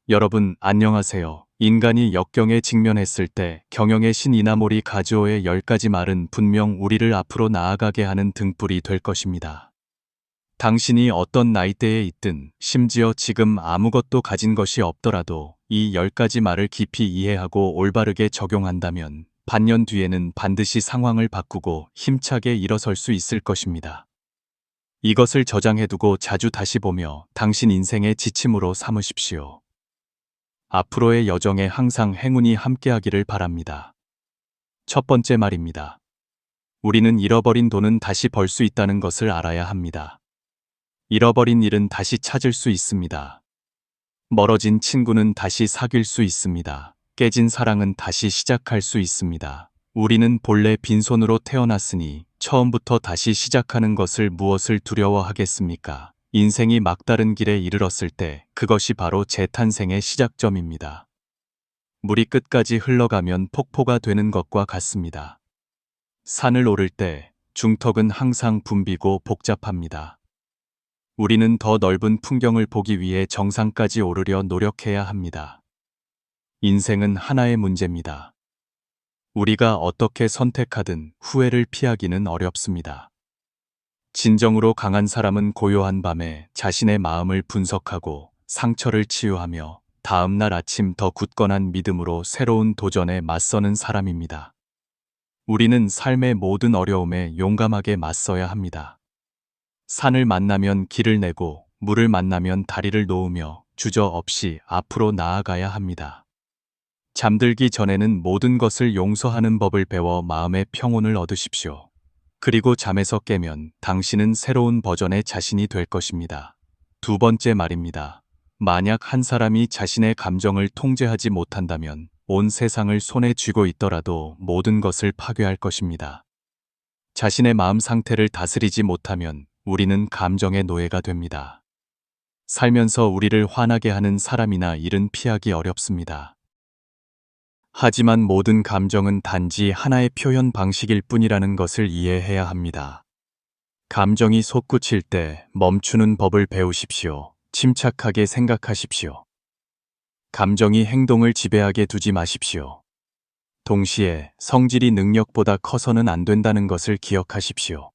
여러분, 안녕하세요. 인간이 역경에 직면했을 때 경영의 신 이나모리 가즈오의 10가지 말은 분명 우리를 앞으로 나아가게 하는 등불이 될 것입니다. 당신이 어떤 나이대에 있든 심지어 지금 아무것도 가진 것이 없더라도 이 10가지 말을 깊이 이해하고 올바르게 적용한다면 반년 뒤에는 반드시 상황을 바꾸고 힘차게 일어설 수 있을 것입니다. 이것을 저장해두고 자주 다시 보며 당신 인생의 지침으로 삼으십시오. 앞으로의 여정에 항상 행운이 함께하기를 바랍니다. 첫 번째 말입니다. 우리는 잃어버린 돈은 다시 벌 수 있다는 것을 알아야 합니다. 잃어버린 일은 다시 찾을 수 있습니다. 멀어진 친구는 다시 사귈 수 있습니다. 깨진 사랑은 다시 시작할 수 있습니다. 우리는 본래 빈손으로 태어났으니 처음부터 다시 시작하는 것을 무엇을 두려워하겠습니까? 인생이 막다른 길에 이르렀을 때 그것이 바로 재탄생의 시작점입니다. 물이 끝까지 흘러가면 폭포가 되는 것과 같습니다. 산을 오를 때 중턱은 항상 붐비고 복잡합니다. 우리는 더 넓은 풍경을 보기 위해 정상까지 오르려 노력해야 합니다. 인생은 하나의 문제입니다. 우리가 어떻게 선택하든 후회를 피하기는 어렵습니다. 진정으로 강한 사람은 고요한 밤에 자신의 마음을 분석하고 상처를 치유하며 다음 날 아침 더 굳건한 믿음으로 새로운 도전에 맞서는 사람입니다. 우리는 삶의 모든 어려움에 용감하게 맞서야 합니다. 산을 만나면 길을 내고 물을 만나면 다리를 놓으며 주저없이 앞으로 나아가야 합니다. 잠들기 전에는 모든 것을 용서하는 법을 배워 마음의 평온을 얻으십시오. 그리고 잠에서 깨면 당신은 새로운 버전의 자신이 될 것입니다. 두 번째 말입니다. 만약 한 사람이 자신의 감정을 통제하지 못한다면 온 세상을 손에 쥐고 있더라도 모든 것을 파괴할 것입니다. 자신의 마음 상태를 다스리지 못하면 우리는 감정의 노예가 됩니다. 살면서 우리를 화나게 하는 사람이나 일은 피하기 어렵습니다. 하지만 모든 감정은 단지 하나의 표현 방식일 뿐이라는 것을 이해해야 합니다. 감정이 솟구칠 때 멈추는 법을 배우십시오. 침착하게 생각하십시오. 감정이 행동을 지배하게 두지 마십시오. 동시에 성질이 능력보다 커서는 안 된다는 것을 기억하십시오.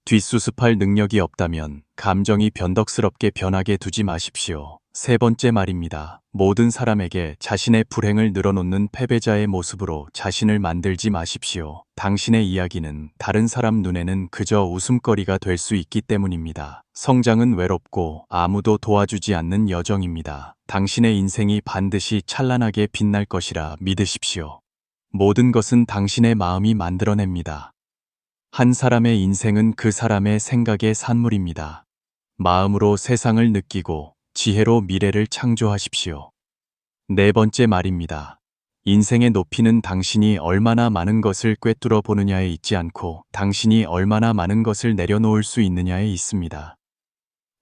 뒷수습할 능력이 없다면 감정이 변덕스럽게 변하게 두지 마십시오. 세 번째 말입니다. 모든 사람에게 자신의 불행을 늘어놓는 패배자의 모습으로 자신을 만들지 마십시오. 당신의 이야기는 다른 사람 눈에는 그저 웃음거리가 될 수 있기 때문입니다. 성장은 외롭고 아무도 도와주지 않는 여정입니다. 당신의 인생이 반드시 찬란하게 빛날 것이라 믿으십시오. 모든 것은 당신의 마음이 만들어냅니다. 한 사람의 인생은 그 사람의 생각의 산물입니다. 마음으로 세상을 느끼고 지혜로 미래를 창조하십시오. 네 번째 말입니다. 인생의 높이는 당신이 얼마나 많은 것을 꿰뚫어 보느냐에 있지 않고 당신이 얼마나 많은 것을 내려놓을 수 있느냐에 있습니다.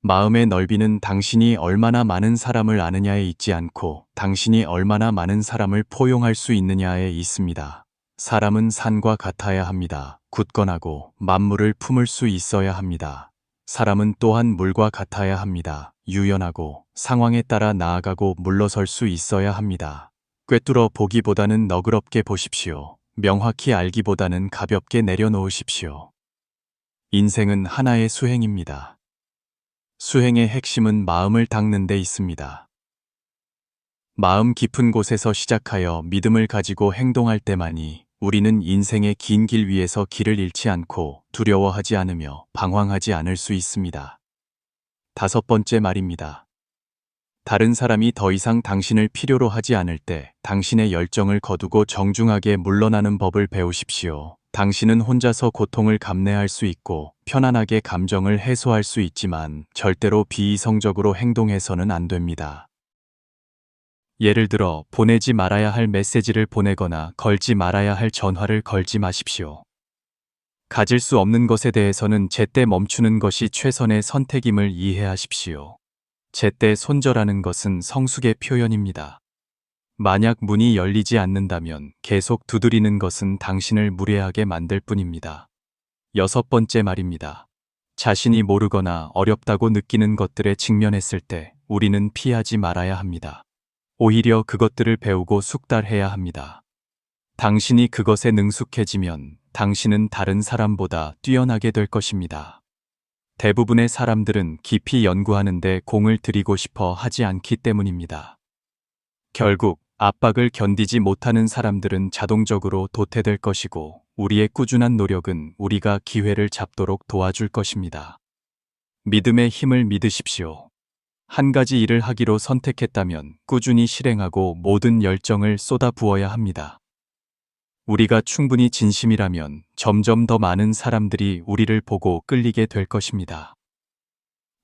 마음의 넓이는 당신이 얼마나 많은 사람을 아느냐에 있지 않고 당신이 얼마나 많은 사람을 포용할 수 있느냐에 있습니다. 사람은 산과 같아야 합니다. 굳건하고 만물을 품을 수 있어야 합니다. 사람은 또한 물과 같아야 합니다. 유연하고 상황에 따라 나아가고 물러설 수 있어야 합니다. 꿰뚫어 보기보다는 너그럽게 보십시오. 명확히 알기보다는 가볍게 내려놓으십시오. 인생은 하나의 수행입니다. 수행의 핵심은 마음을 닦는 데 있습니다. 마음 깊은 곳에서 시작하여 믿음을 가지고 행동할 때만이 우리는 인생의 긴 길 위에서 길을 잃지 않고 두려워하지 않으며 방황하지 않을 수 있습니다. 다섯 번째 말입니다. 다른 사람이 더 이상 당신을 필요로 하지 않을 때 당신의 열정을 거두고 정중하게 물러나는 법을 배우십시오. 당신은 혼자서 고통을 감내할 수 있고 편안하게 감정을 해소할 수 있지만 절대로 비이성적으로 행동해서는 안 됩니다. 예를 들어 보내지 말아야 할 메시지를 보내거나 걸지 말아야 할 전화를 걸지 마십시오. 가질 수 없는 것에 대해서는 제때 멈추는 것이 최선의 선택임을 이해하십시오. 제때 손절하는 것은 성숙의 표현입니다. 만약 문이 열리지 않는다면 계속 두드리는 것은 당신을 무례하게 만들 뿐입니다. 여섯 번째 말입니다. 자신이 모르거나 어렵다고 느끼는 것들에 직면했을 때 우리는 피하지 말아야 합니다. 오히려 그것들을 배우고 숙달해야 합니다. 당신이 그것에 능숙해지면 당신은 다른 사람보다 뛰어나게 될 것입니다. 대부분의 사람들은 깊이 연구하는데 공을 들이고 싶어 하지 않기 때문입니다. 결국 압박을 견디지 못하는 사람들은 자동적으로 도태될 것이고, 우리의 꾸준한 노력은 우리가 기회를 잡도록 도와줄 것입니다. 믿음의 힘을 믿으십시오. 한 가지 일을 하기로 선택했다면 꾸준히 실행하고 모든 열정을 쏟아 부어야 합니다. 우리가 충분히 진심이라면 점점 더 많은 사람들이 우리를 보고 끌리게 될 것입니다.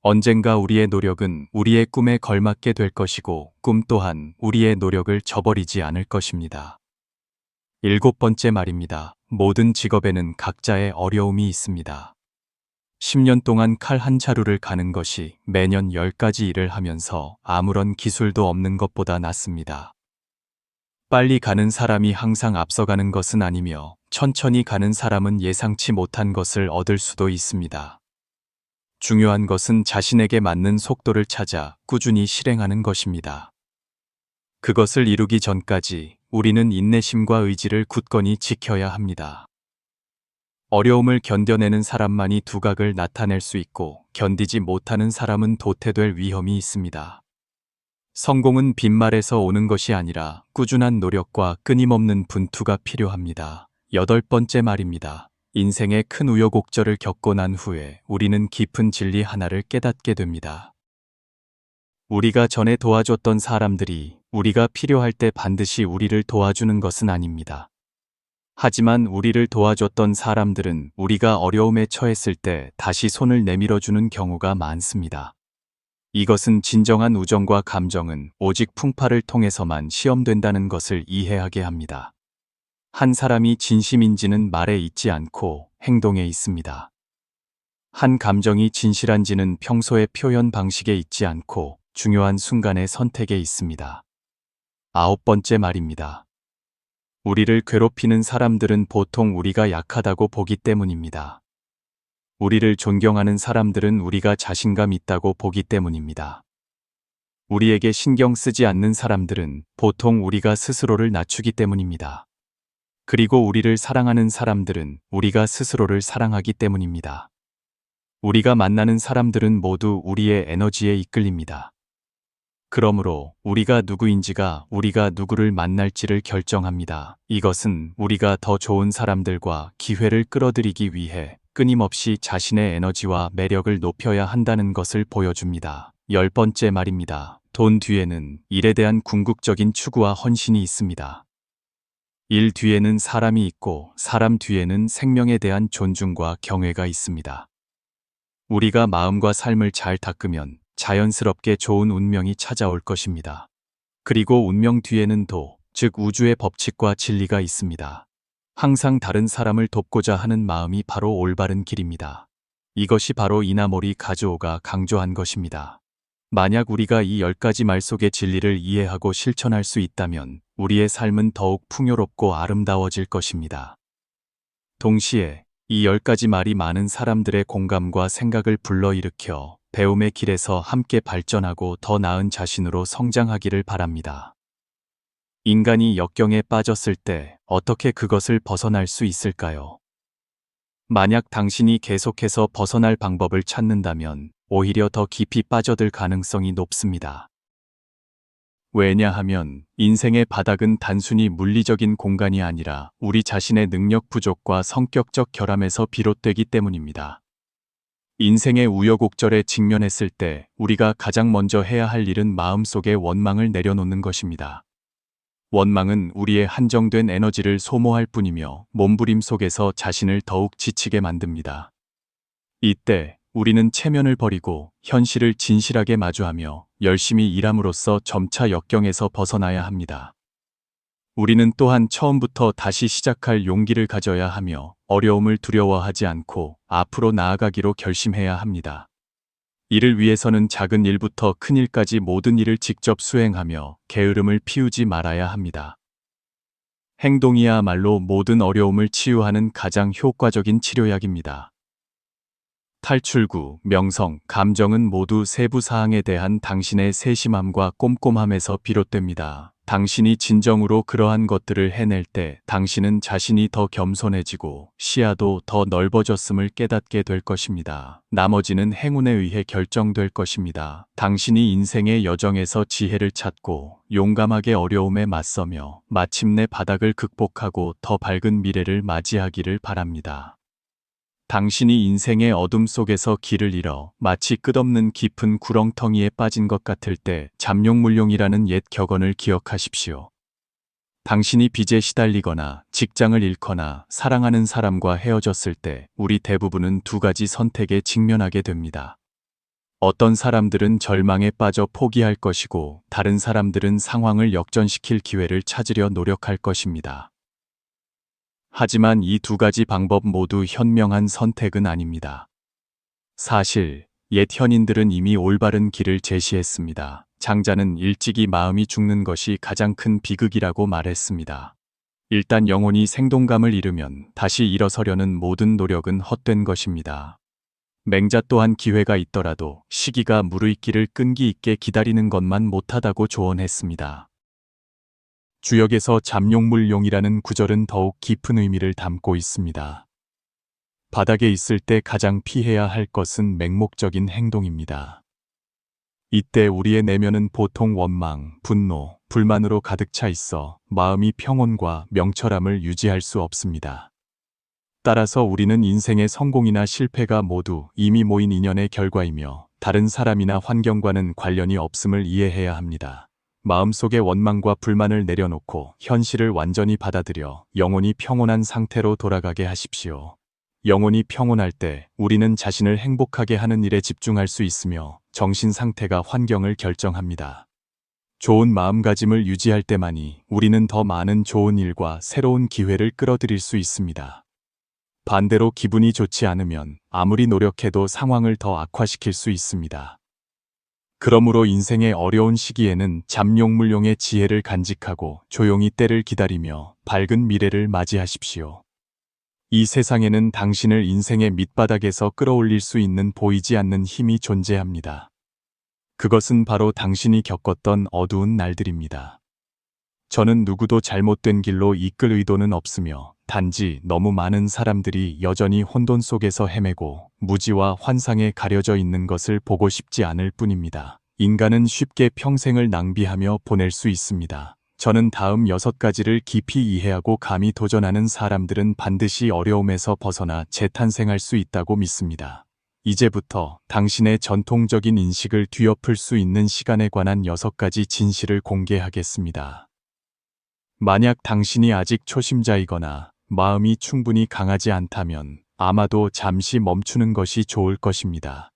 언젠가 우리의 노력은 우리의 꿈에 걸맞게 될 것이고, 꿈 또한 우리의 노력을 저버리지 않을 것입니다. 7번째 말입니다. 모든 직업에는 각자의 어려움이 있습니다. 10년 동안 칼 한 자루를 가는 것이 매년 10가지 일을 하면서 아무런 기술도 없는 것보다 낫습니다. 빨리 가는 사람이 항상 앞서가는 것은 아니며, 천천히 가는 사람은 예상치 못한 것을 얻을 수도 있습니다. 중요한 것은 자신에게 맞는 속도를 찾아 꾸준히 실행하는 것입니다. 그것을 이루기 전까지 우리는 인내심과 의지를 굳건히 지켜야 합니다. 어려움을 견뎌내는 사람만이 두각을 나타낼 수 있고, 견디지 못하는 사람은 도태될 위험이 있습니다. 성공은 빈말에서 오는 것이 아니라 꾸준한 노력과 끊임없는 분투가 필요합니다. 8번째 말입니다. 인생의 큰 우여곡절을 겪고 난 후에 우리는 깊은 진리 하나를 깨닫게 됩니다. 우리가 전에 도와줬던 사람들이 우리가 필요할 때 반드시 우리를 도와주는 것은 아닙니다. 하지만 우리를 도와줬던 사람들은 우리가 어려움에 처했을 때 다시 손을 내밀어주는 경우가 많습니다. 이것은 진정한 우정과 감정은 오직 풍파를 통해서만 시험된다는 것을 이해하게 합니다. 한 사람이 진심인지는 말에 있지 않고 행동에 있습니다. 한 감정이 진실한지는 평소의 표현 방식에 있지 않고 중요한 순간의 선택에 있습니다. 9번째 말입니다. 우리를 괴롭히는 사람들은 보통 우리가 약하다고 보기 때문입니다. 우리를 존경하는 사람들은 우리가 자신감 있다고 보기 때문입니다. 우리에게 신경 쓰지 않는 사람들은 보통 우리가 스스로를 낮추기 때문입니다. 그리고 우리를 사랑하는 사람들은 우리가 스스로를 사랑하기 때문입니다. 우리가 만나는 사람들은 모두 우리의 에너지에 이끌립니다. 그러므로 우리가 누구인지가 우리가 누구를 만날지를 결정합니다. 이것은 우리가 더 좋은 사람들과 기회를 끌어들이기 위해 끊임없이 자신의 에너지와 매력을 높여야 한다는 것을 보여줍니다. 10번째 말입니다. 돈 뒤에는 일에 대한 궁극적인 추구와 헌신이 있습니다. 일 뒤에는 사람이 있고, 사람 뒤에는 생명에 대한 존중과 경외가 있습니다. 우리가 마음과 삶을 잘 닦으면 자연스럽게 좋은 운명이 찾아올 것입니다. 그리고 운명 뒤에는 도, 즉 우주의 법칙과 진리가 있습니다. 항상 다른 사람을 돕고자 하는 마음이 바로 올바른 길입니다. 이것이 바로 이나모리 가즈오가 강조한 것입니다. 만약 우리가 이 10가지 말 속의 진리를 이해하고 실천할 수 있다면 우리의 삶은 더욱 풍요롭고 아름다워질 것입니다. 동시에 이 10가지 말이 많은 사람들의 공감과 생각을 불러일으켜 배움의 길에서 함께 발전하고 더 나은 자신으로 성장하기를 바랍니다. 인간이 역경에 빠졌을 때 어떻게 그것을 벗어날 수 있을까요? 만약 당신이 계속해서 벗어날 방법을 찾는다면 오히려 더 깊이 빠져들 가능성이 높습니다. 왜냐하면 인생의 바닥은 단순히 물리적인 공간이 아니라 우리 자신의 능력 부족과 성격적 결함에서 비롯되기 때문입니다. 인생의 우여곡절에 직면했을 때 우리가 가장 먼저 해야 할 일은 마음속에 원망을 내려놓는 것입니다. 원망은 우리의 한정된 에너지를 소모할 뿐이며 몸부림 속에서 자신을 더욱 지치게 만듭니다. 이때 우리는 체면을 버리고 현실을 진실하게 마주하며 열심히 일함으로써 점차 역경에서 벗어나야 합니다. 우리는 또한 처음부터 다시 시작할 용기를 가져야 하며 어려움을 두려워하지 않고 앞으로 나아가기로 결심해야 합니다. 이를 위해서는 작은 일부터 큰 일까지 모든 일을 직접 수행하며 게으름을 피우지 말아야 합니다. 행동이야말로 모든 어려움을 치유하는 가장 효과적인 치료약입니다. 탈출구, 명성, 감정은 모두 세부 사항에 대한 당신의 세심함과 꼼꼼함에서 비롯됩니다. 당신이 진정으로 그러한 것들을 해낼 때 당신은 자신이 더 겸손해지고 시야도 더 넓어졌음을 깨닫게 될 것입니다. 나머지는 행운에 의해 결정될 것입니다. 당신이 인생의 여정에서 지혜를 찾고 용감하게 어려움에 맞서며 마침내 바닥을 극복하고 더 밝은 미래를 맞이하기를 바랍니다. 당신이 인생의 어둠 속에서 길을 잃어 마치 끝없는 깊은 구렁텅이에 빠진 것 같을 때 잠룡물룡이라는 옛 격언을 기억하십시오. 당신이 빚에 시달리거나 직장을 잃거나 사랑하는 사람과 헤어졌을 때 우리 대부분은 두 가지 선택에 직면하게 됩니다. 어떤 사람들은 절망에 빠져 포기할 것이고 다른 사람들은 상황을 역전시킬 기회를 찾으려 노력할 것입니다. 하지만 이 두 가지 방법 모두 현명한 선택은 아닙니다. 사실 옛 현인들은 이미 올바른 길을 제시했습니다. 장자는 일찍이 마음이 죽는 것이 가장 큰 비극이라고 말했습니다. 일단 영혼이 생동감을 잃으면 다시 일어서려는 모든 노력은 헛된 것입니다. 맹자 또한 기회가 있더라도 시기가 무르익기를 끈기 있게 기다리는 것만 못하다고 조언했습니다. 주역에서 잠룡물룡이라는 구절은 더욱 깊은 의미를 담고 있습니다. 바닥에 있을 때 가장 피해야 할 것은 맹목적인 행동입니다. 이때 우리의 내면은 보통 원망, 분노, 불만으로 가득 차 있어 마음이 평온과 명철함을 유지할 수 없습니다. 따라서 우리는 인생의 성공이나 실패가 모두 이미 모인 인연의 결과이며 다른 사람이나 환경과는 관련이 없음을 이해해야 합니다. 마음속의 원망과 불만을 내려놓고 현실을 완전히 받아들여 영혼이 평온한 상태로 돌아가게 하십시오. 영혼이 평온할 때 우리는 자신을 행복하게 하는 일에 집중할 수 있으며 정신 상태가 환경을 결정합니다. 좋은 마음가짐을 유지할 때만이 우리는 더 많은 좋은 일과 새로운 기회를 끌어들일 수 있습니다. 반대로 기분이 좋지 않으면 아무리 노력해도 상황을 더 악화시킬 수 있습니다. 그러므로 인생의 어려운 시기에는 잠룡물룡의 지혜를 간직하고 조용히 때를 기다리며 밝은 미래를 맞이하십시오. 이 세상에는 당신을 인생의 밑바닥에서 끌어올릴 수 있는 보이지 않는 힘이 존재합니다. 그것은 바로 당신이 겪었던 어두운 날들입니다. 저는 누구도 잘못된 길로 이끌 의도는 없으며 단지 너무 많은 사람들이 여전히 혼돈 속에서 헤매고 무지와 환상에 가려져 있는 것을 보고 싶지 않을 뿐입니다. 인간은 쉽게 평생을 낭비하며 보낼 수 있습니다. 저는 다음 6가지를 깊이 이해하고 감히 도전하는 사람들은 반드시 어려움에서 벗어나 재탄생할 수 있다고 믿습니다. 이제부터 당신의 전통적인 인식을 뒤엎을 수 있는 시간에 관한 6가지 진실을 공개하겠습니다. 만약 당신이 아직 초심자이거나 마음이 충분히 강하지 않다면 아마도 잠시 멈추는 것이 좋을 것입니다.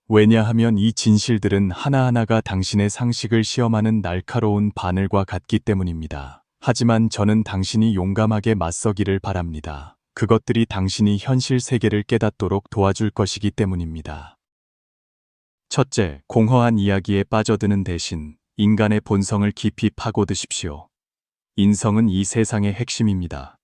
왜냐하면 이 진실들은 하나하나가 당신의 상식을 시험하는 날카로운 바늘과 같기 때문입니다. 하지만 저는 당신이 용감하게 맞서기를 바랍니다. 그것들이 당신이 현실 세계를 깨닫도록 도와줄 것이기 때문입니다. 첫째, 공허한 이야기에 빠져드는 대신 인간의 본성을 깊이 파고드십시오. 인성은 이 세상의 핵심입니다.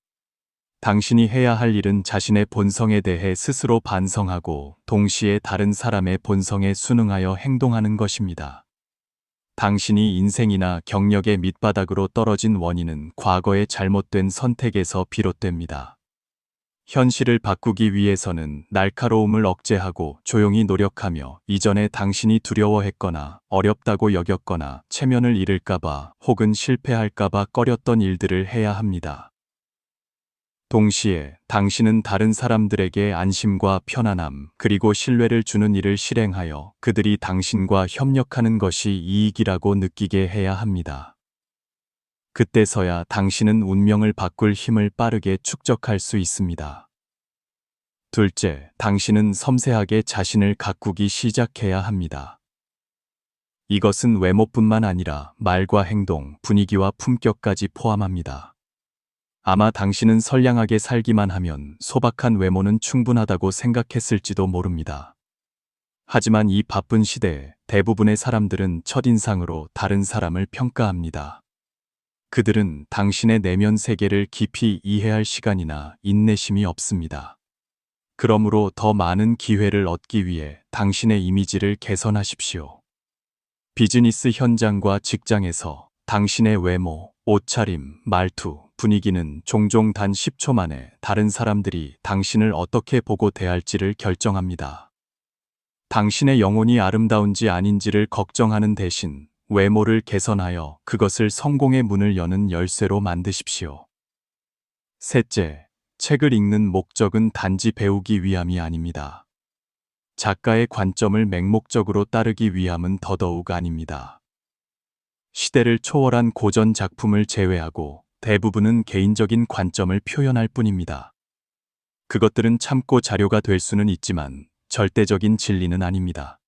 당신이 해야 할 일은 자신의 본성에 대해 스스로 반성하고 동시에 다른 사람의 본성에 순응하여 행동하는 것입니다. 당신이 인생이나 경력의 밑바닥으로 떨어진 원인은 과거의 잘못된 선택에서 비롯됩니다. 현실을 바꾸기 위해서는 날카로움을 억제하고 조용히 노력하며 이전에 당신이 두려워했거나 어렵다고 여겼거나 체면을 잃을까봐 혹은 실패할까봐 꺼렸던 일들을 해야 합니다. 동시에 당신은 다른 사람들에게 안심과 편안함 그리고 신뢰를 주는 일을 실행하여 그들이 당신과 협력하는 것이 이익이라고 느끼게 해야 합니다. 그때서야 당신은 운명을 바꿀 힘을 빠르게 축적할 수 있습니다. 둘째, 당신은 섬세하게 자신을 가꾸기 시작해야 합니다. 이것은 외모뿐만 아니라 말과 행동, 분위기와 품격까지 포함합니다. 아마 당신은 선량하게 살기만 하면 소박한 외모는 충분하다고 생각했을지도 모릅니다. 하지만 이 바쁜 시대에 대부분의 사람들은 첫인상으로 다른 사람을 평가합니다. 그들은 당신의 내면 세계를 깊이 이해할 시간이나 인내심이 없습니다. 그러므로 더 많은 기회를 얻기 위해 당신의 이미지를 개선하십시오. 비즈니스 현장과 직장에서 당신의 외모, 옷차림, 말투, 분위기는 종종 단 10초 만에 다른 사람들이 당신을 어떻게 보고 대할지를 결정합니다. 당신의 영혼이 아름다운지 아닌지를 걱정하는 대신 외모를 개선하여 그것을 성공의 문을 여는 열쇠로 만드십시오. 셋째, 책을 읽는 목적은 단지 배우기 위함이 아닙니다. 작가의 관점을 맹목적으로 따르기 위함은 더더욱 아닙니다. 시대를 초월한 고전 작품을 제외하고 대부분은 개인적인 관점을 표현할 뿐입니다. 그것들은 참고 자료가 될 수는 있지만 절대적인 진리는 아닙니다.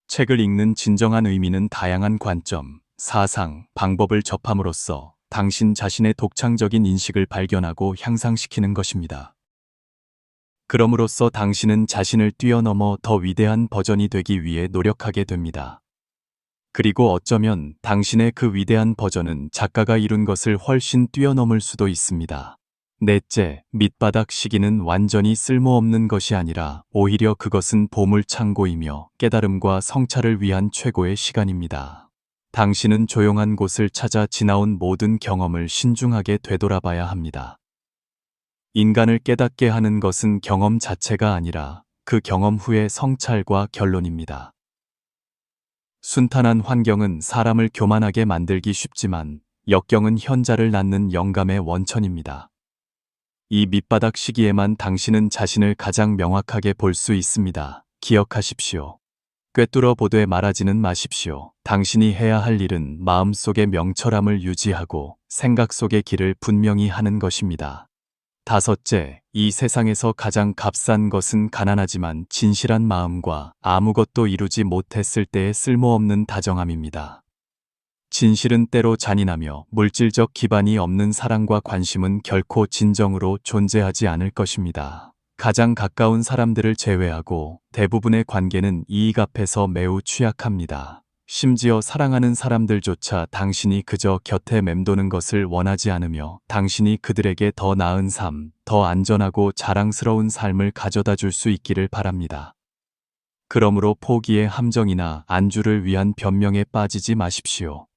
책을 읽는 진정한 의미는 다양한 관점, 사상, 방법을 접함으로써 당신 자신의 독창적인 인식을 발견하고 향상시키는 것입니다. 그럼으로써 당신은 자신을 뛰어넘어 더 위대한 버전이 되기 위해 노력하게 됩니다. 그리고 어쩌면 당신의 그 위대한 버전은 작가가 이룬 것을 훨씬 뛰어넘을 수도 있습니다. 넷째, 밑바닥 시기는 완전히 쓸모없는 것이 아니라 오히려 그것은 보물창고이며 깨달음과 성찰을 위한 최고의 시간입니다. 당신은 조용한 곳을 찾아 지나온 모든 경험을 신중하게 되돌아봐야 합니다. 인간을 깨닫게 하는 것은 경험 자체가 아니라 그 경험 후의 성찰과 결론입니다. 순탄한 환경은 사람을 교만하게 만들기 쉽지만 역경은 현자를 낳는 영감의 원천입니다. 이 밑바닥 시기에만 당신은 자신을 가장 명확하게 볼 수 있습니다. 기억하십시오. 꿰뚫어 보되 말하지는 마십시오. 당신이 해야 할 일은 마음속의 명철함을 유지하고 생각 속의 길을 분명히 하는 것입니다. 다섯째, 이 세상에서 가장 값싼 것은 가난하지만 진실한 마음과 아무것도 이루지 못했을 때의 쓸모없는 다정함입니다. 진실은 때로 잔인하며 물질적 기반이 없는 사랑과 관심은 결코 진정으로 존재하지 않을 것입니다. 가장 가까운 사람들을 제외하고 대부분의 관계는 이익 앞에서 매우 취약합니다. 심지어 사랑하는 사람들조차 당신이 그저 곁에 맴도는 것을 원하지 않으며 당신이 그들에게 더 나은 삶, 더 안전하고 자랑스러운 삶을 가져다 줄 수 있기를 바랍니다. 그러므로 포기의 함정이나 안주를 위한 변명에 빠지지 마십시오.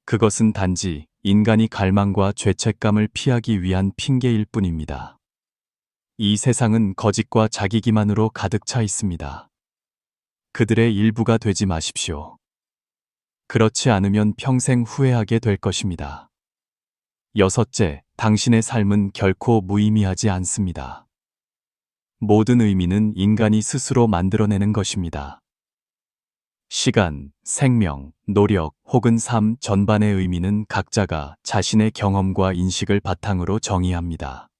그것은 단지 인간이 갈망과 죄책감을 피하기 위한 핑계일 뿐입니다. 이 세상은 거짓과 자기 기만으로 가득 차 있습니다. 그들의 일부가 되지 마십시오. 그렇지 않으면 평생 후회하게 될 것입니다. 여섯째, 당신의 삶은 결코 무의미하지 않습니다. 모든 의미는 인간이 스스로 만들어내는 것입니다. 시간, 생명, 노력 혹은 삶 전반의 의미는 각자가 자신의 경험과 인식을 바탕으로 정의합니다.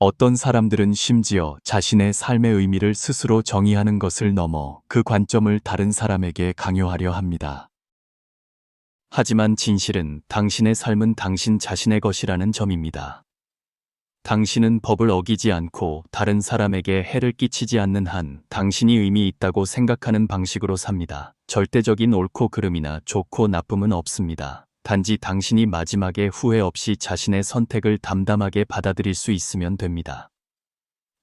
어떤 사람들은 심지어 자신의 삶의 의미를 스스로 정의하는 것을 넘어 그 관점을 다른 사람에게 강요하려 합니다. 하지만 진실은 당신의 삶은 당신 자신의 것이라는 점입니다. 당신은 법을 어기지 않고 다른 사람에게 해를 끼치지 않는 한 당신이 의미 있다고 생각하는 방식으로 삽니다. 절대적인 옳고 그름이나 좋고 나쁨은 없습니다. 단지 당신이 마지막에 후회 없이 자신의 선택을 담담하게 받아들일 수 있으면 됩니다.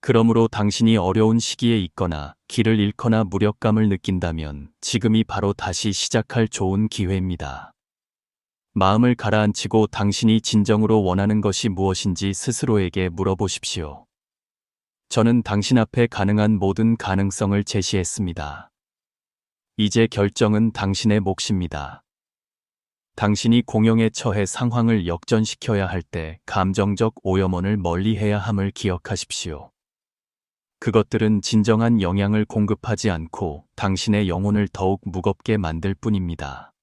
그러므로 당신이 어려운 시기에 있거나 길을 잃거나 무력감을 느낀다면 지금이 바로 다시 시작할 좋은 기회입니다. 마음을 가라앉히고 당신이 진정으로 원하는 것이 무엇인지 스스로에게 물어보십시오. 저는 당신 앞에 가능한 모든 가능성을 제시했습니다. 이제 결정은 당신의 몫입니다. 당신이 공영에 처해 상황을 역전시켜야 할 때 감정적 오염원을 멀리해야 함을 기억하십시오. 그것들은 진정한 영향을 공급하지 않고 당신의 영혼을 더욱 무겁게 만들 뿐입니다.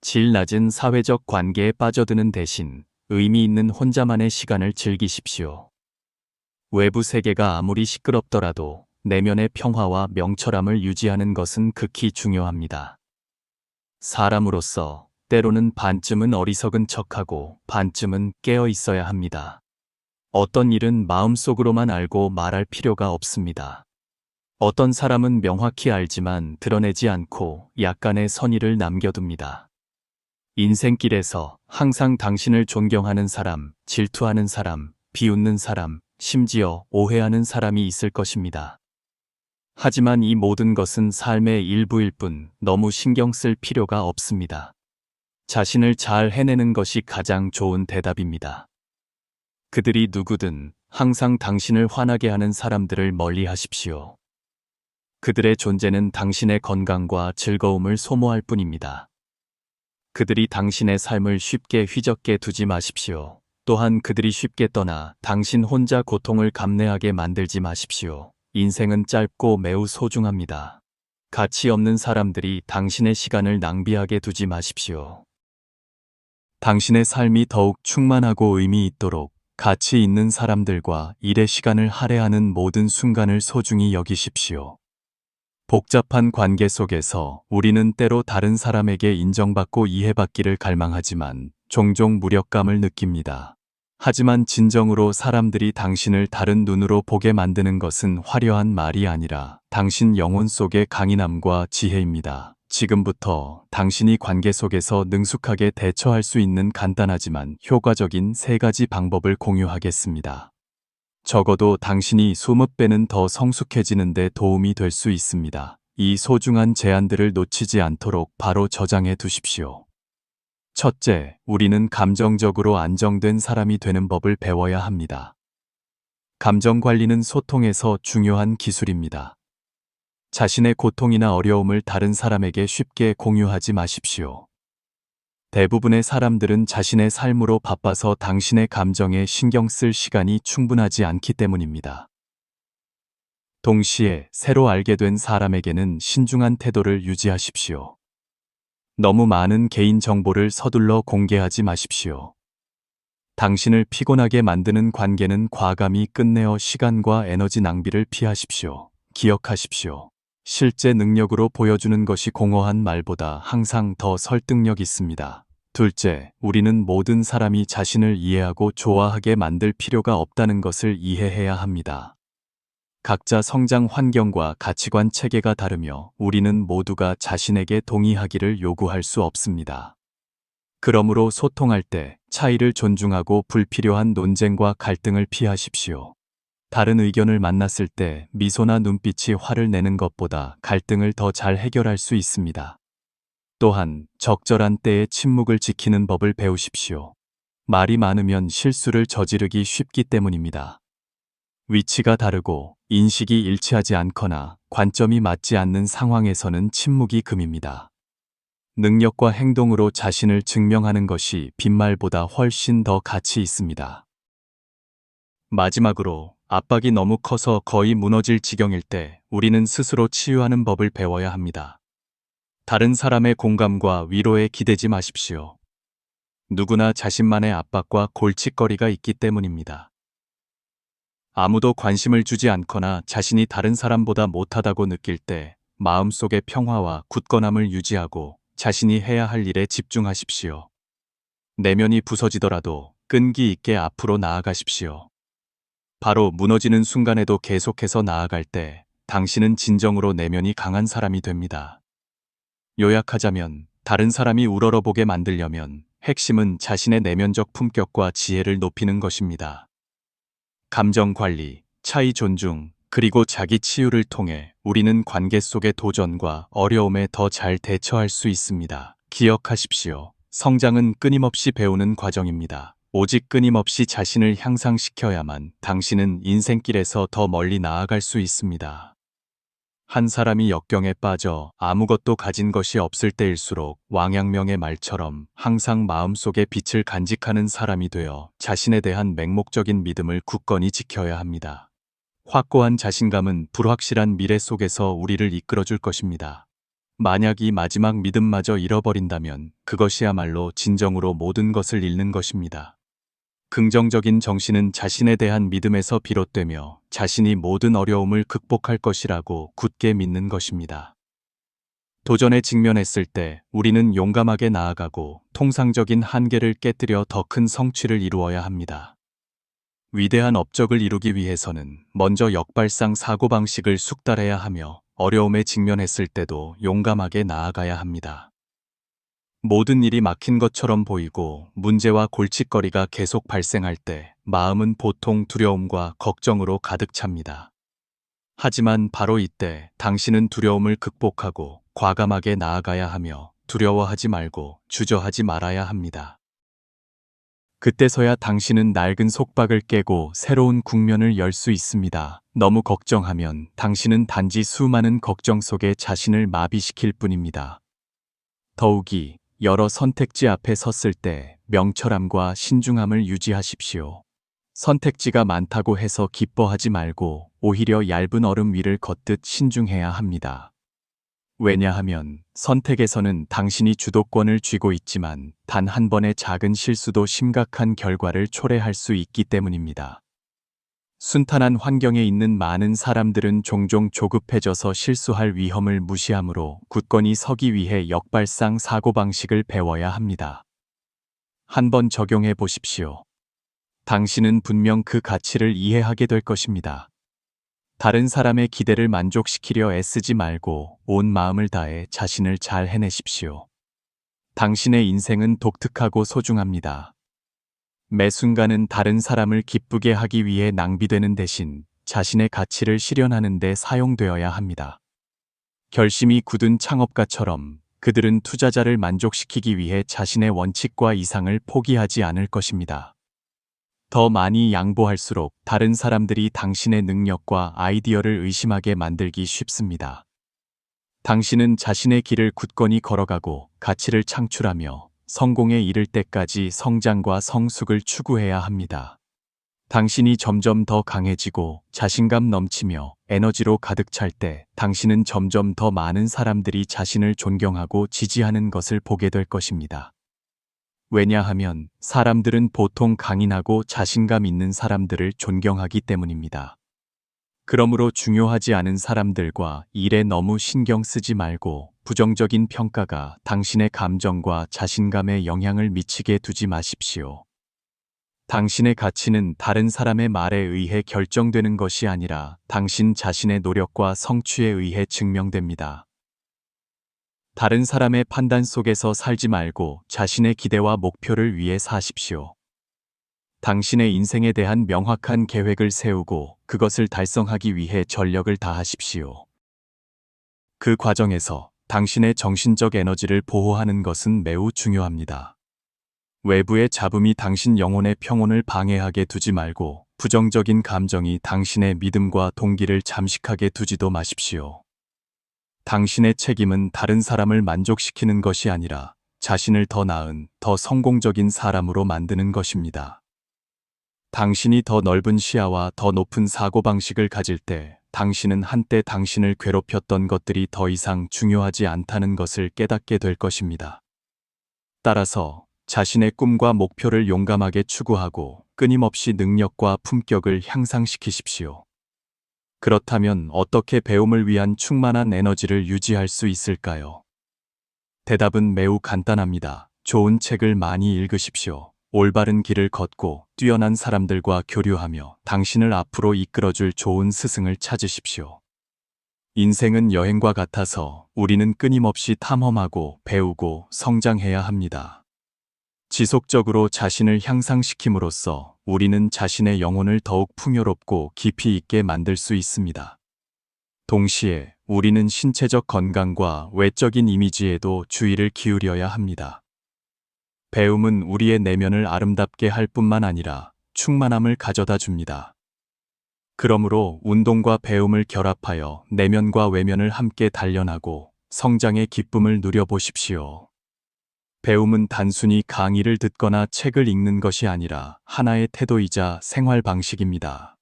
질 낮은 사회적 관계에 빠져드는 대신 의미 있는 혼자만의 시간을 즐기십시오. 외부 세계가 아무리 시끄럽더라도 내면의 평화와 명철함을 유지하는 것은 극히 중요합니다. 사람으로서 때로는 반쯤은 어리석은 척하고 반쯤은 깨어 있어야 합니다. 어떤 일은 마음속으로만 알고 말할 필요가 없습니다. 어떤 사람은 명확히 알지만 드러내지 않고 약간의 선의를 남겨둡니다. 인생길에서 항상 당신을 존경하는 사람, 질투하는 사람, 비웃는 사람, 심지어 오해하는 사람이 있을 것입니다. 하지만 이 모든 것은 삶의 일부일 뿐 너무 신경 쓸 필요가 없습니다. 자신을 잘 해내는 것이 가장 좋은 대답입니다. 그들이 누구든 항상 당신을 화나게 하는 사람들을 멀리 하십시오. 그들의 존재는 당신의 건강과 즐거움을 소모할 뿐입니다. 그들이 당신의 삶을 쉽게 휘젓게 두지 마십시오. 또한 그들이 쉽게 떠나 당신 혼자 고통을 감내하게 만들지 마십시오. 인생은 짧고 매우 소중합니다. 가치 없는 사람들이 당신의 시간을 낭비하게 두지 마십시오. 당신의 삶이 더욱 충만하고 의미 있도록 가치 있는 사람들과 일의 시간을 할애하는 모든 순간을 소중히 여기십시오. 복잡한 관계 속에서 우리는 때로 다른 사람에게 인정받고 이해받기를 갈망하지만 종종 무력감을 느낍니다. 하지만 진정으로 사람들이 당신을 다른 눈으로 보게 만드는 것은 화려한 말이 아니라 당신 영혼 속의 강인함과 지혜입니다. 지금부터 당신이 관계 속에서 능숙하게 대처할 수 있는 간단하지만 효과적인 3가지 방법을 공유하겠습니다. 적어도 당신이 20배는 더 성숙해지는 데 도움이 될 수 있습니다. 이 소중한 제안들을 놓치지 않도록 바로 저장해 두십시오. 첫째, 우리는 감정적으로 안정된 사람이 되는 법을 배워야 합니다. 감정 관리는 소통에서 중요한 기술입니다. 자신의 고통이나 어려움을 다른 사람에게 쉽게 공유하지 마십시오. 대부분의 사람들은 자신의 삶으로 바빠서 당신의 감정에 신경 쓸 시간이 충분하지 않기 때문입니다. 동시에 새로 알게 된 사람에게는 신중한 태도를 유지하십시오. 너무 많은 개인 정보를 서둘러 공개하지 마십시오. 당신을 피곤하게 만드는 관계는 과감히 끝내어 시간과 에너지 낭비를 피하십시오. 기억하십시오. 실제 능력으로 보여주는 것이 공허한 말보다 항상 더 설득력 있습니다. 둘째, 우리는 모든 사람이 자신을 이해하고 좋아하게 만들 필요가 없다는 것을 이해해야 합니다. 각자 성장 환경과 가치관 체계가 다르며 우리는 모두가 자신에게 동의하기를 요구할 수 없습니다. 그러므로 소통할 때 차이를 존중하고 불필요한 논쟁과 갈등을 피하십시오. 다른 의견을 만났을 때 미소나 눈빛이 화를 내는 것보다 갈등을 더 잘 해결할 수 있습니다. 또한 적절한 때에 침묵을 지키는 법을 배우십시오. 말이 많으면 실수를 저지르기 쉽기 때문입니다. 위치가 다르고 인식이 일치하지 않거나 관점이 맞지 않는 상황에서는 침묵이 금입니다. 능력과 행동으로 자신을 증명하는 것이 빈말보다 훨씬 더 가치 있습니다. 마지막으로, 압박이 너무 커서 거의 무너질 지경일 때 우리는 스스로 치유하는 법을 배워야 합니다. 다른 사람의 공감과 위로에 기대지 마십시오. 누구나 자신만의 압박과 골칫거리가 있기 때문입니다. 아무도 관심을 주지 않거나 자신이 다른 사람보다 못하다고 느낄 때 마음속의 평화와 굳건함을 유지하고 자신이 해야 할 일에 집중하십시오. 내면이 부서지더라도 끈기 있게 앞으로 나아가십시오. 바로 무너지는 순간에도 계속해서 나아갈 때 당신은 진정으로 내면이 강한 사람이 됩니다. 요약하자면 다른 사람이 우러러보게 만들려면 핵심은 자신의 내면적 품격과 지혜를 높이는 것입니다. 감정 관리, 차이 존중, 그리고 자기 치유를 통해 우리는 관계 속의 도전과 어려움에 더 잘 대처할 수 있습니다. 기억하십시오. 성장은 끊임없이 배우는 과정입니다. 오직 끊임없이 자신을 향상시켜야만 당신은 인생길에서 더 멀리 나아갈 수 있습니다. 한 사람이 역경에 빠져 아무것도 가진 것이 없을 때일수록 왕양명의 말처럼 항상 마음속에 빛을 간직하는 사람이 되어 자신에 대한 맹목적인 믿음을 굳건히 지켜야 합니다. 확고한 자신감은 불확실한 미래 속에서 우리를 이끌어줄 것입니다. 만약 이 마지막 믿음마저 잃어버린다면 그것이야말로 진정으로 모든 것을 잃는 것입니다. 긍정적인 정신은 자신에 대한 믿음에서 비롯되며 자신이 모든 어려움을 극복할 것이라고 굳게 믿는 것입니다. 도전에 직면했을 때 우리는 용감하게 나아가고 통상적인 한계를 깨뜨려 더 큰 성취를 이루어야 합니다. 위대한 업적을 이루기 위해서는 먼저 역발상 사고방식을 숙달해야 하며 어려움에 직면했을 때도 용감하게 나아가야 합니다. 모든 일이 막힌 것처럼 보이고 문제와 골칫거리가 계속 발생할 때 마음은 보통 두려움과 걱정으로 가득 찹니다. 하지만 바로 이때 당신은 두려움을 극복하고 과감하게 나아가야 하며 두려워하지 말고 주저하지 말아야 합니다. 그때서야 당신은 낡은 속박을 깨고 새로운 국면을 열 수 있습니다. 너무 걱정하면 당신은 단지 수많은 걱정 속에 자신을 마비시킬 뿐입니다. 더욱이 여러 선택지 앞에 섰을 때 명철함과 신중함을 유지하십시오. 선택지가 많다고 해서 기뻐하지 말고 오히려 얇은 얼음 위를 걷듯 신중해야 합니다. 왜냐하면 선택에서는 당신이 주도권을 쥐고 있지만 단 한 번의 작은 실수도 심각한 결과를 초래할 수 있기 때문입니다. 순탄한 환경에 있는 많은 사람들은 종종 조급해져서 실수할 위험을 무시하므로 굳건히 서기 위해 역발상 사고방식을 배워야 합니다. 한번 적용해 보십시오. 당신은 분명 그 가치를 이해하게 될 것입니다. 다른 사람의 기대를 만족시키려 애쓰지 말고 온 마음을 다해 자신을 잘 해내십시오. 당신의 인생은 독특하고 소중합니다. 매 순간은 다른 사람을 기쁘게 하기 위해 낭비되는 대신 자신의 가치를 실현하는 데 사용되어야 합니다. 결심이 굳은 창업가처럼 그들은 투자자를 만족시키기 위해 자신의 원칙과 이상을 포기하지 않을 것입니다. 더 많이 양보할수록 다른 사람들이 당신의 능력과 아이디어를 의심하게 만들기 쉽습니다. 당신은 자신의 길을 굳건히 걸어가고 가치를 창출하며 성공에 이를 때까지 성장과 성숙을 추구해야 합니다. 당신이 점점 더 강해지고 자신감 넘치며 에너지로 가득 찰 때 당신은 점점 더 많은 사람들이 자신을 존경하고 지지하는 것을 보게 될 것입니다. 왜냐하면 사람들은 보통 강인하고 자신감 있는 사람들을 존경하기 때문입니다. 그러므로 중요하지 않은 사람들과 일에 너무 신경 쓰지 말고 부정적인 평가가 당신의 감정과 자신감에 영향을 미치게 두지 마십시오. 당신의 가치는 다른 사람의 말에 의해 결정되는 것이 아니라 당신 자신의 노력과 성취에 의해 증명됩니다. 다른 사람의 판단 속에서 살지 말고 자신의 기대와 목표를 위해 사십시오. 당신의 인생에 대한 명확한 계획을 세우고 그것을 달성하기 위해 전력을 다하십시오. 그 과정에서 당신의 정신적 에너지를 보호하는 것은 매우 중요합니다. 외부의 잡음이 당신 영혼의 평온을 방해하게 두지 말고 부정적인 감정이 당신의 믿음과 동기를 잠식하게 두지도 마십시오. 당신의 책임은 다른 사람을 만족시키는 것이 아니라 자신을 더 나은, 더 성공적인 사람으로 만드는 것입니다. 당신이 더 넓은 시야와 더 높은 사고방식을 가질 때 당신은 한때 당신을 괴롭혔던 것들이 더 이상 중요하지 않다는 것을 깨닫게 될 것입니다. 따라서 자신의 꿈과 목표를 용감하게 추구하고 끊임없이 능력과 품격을 향상시키십시오. 그렇다면 어떻게 배움을 위한 충만한 에너지를 유지할 수 있을까요? 대답은 매우 간단합니다. 좋은 책을 많이 읽으십시오. 올바른 길을 걷고 뛰어난 사람들과 교류하며 당신을 앞으로 이끌어줄 좋은 스승을 찾으십시오. 인생은 여행과 같아서 우리는 끊임없이 탐험하고 배우고 성장해야 합니다. 지속적으로 자신을 향상시킴으로써 우리는 자신의 영혼을 더욱 풍요롭고 깊이 있게 만들 수 있습니다. 동시에 우리는 신체적 건강과 외적인 이미지에도 주의를 기울여야 합니다. 배움은 우리의 내면을 아름답게 할 뿐만 아니라 충만함을 가져다 줍니다. 그러므로 운동과 배움을 결합하여 내면과 외면을 함께 단련하고 성장의 기쁨을 누려보십시오. 배움은 단순히 강의를 듣거나 책을 읽는 것이 아니라 하나의 태도이자 생활 방식입니다.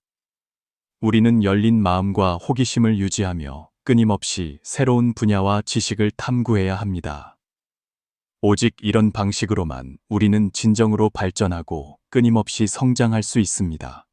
우리는 열린 마음과 호기심을 유지하며 끊임없이 새로운 분야와 지식을 탐구해야 합니다. 오직 이런 방식으로만 우리는 진정으로 발전하고 끊임없이 성장할 수 있습니다.